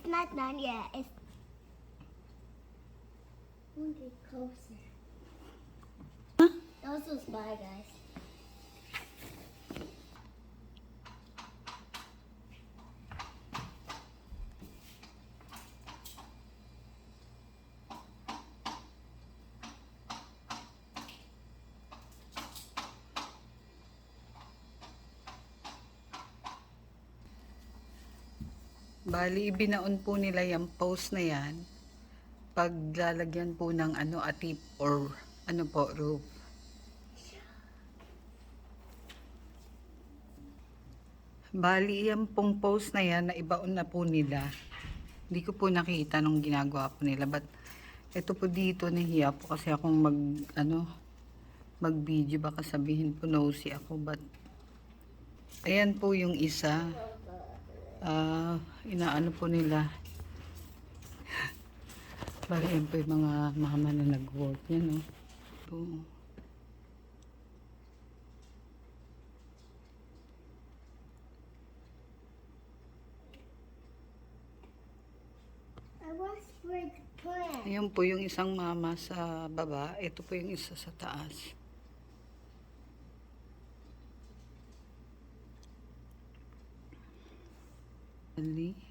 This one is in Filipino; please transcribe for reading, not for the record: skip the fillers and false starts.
not done yet. It's get closer. Those was bye, guys. Bali, ibinaon po nila yung post na yan paglalagyan po ng atip or roof. Bali, yung pong post na yan na ibaon na po nila. Hindi ko po nakita nung ginagawa po nila. But ito po dito, nahiya po kasi akong mag video, baka sabihin po nosy ako. But ayan po yung isa. Inaano po nila. Bali, yan po yung mga mama na nag-work. Yan, oh. Po. I was for the plant. Ayan po yung isang mama sa baba. Ito po yung isa sa taas. Ali.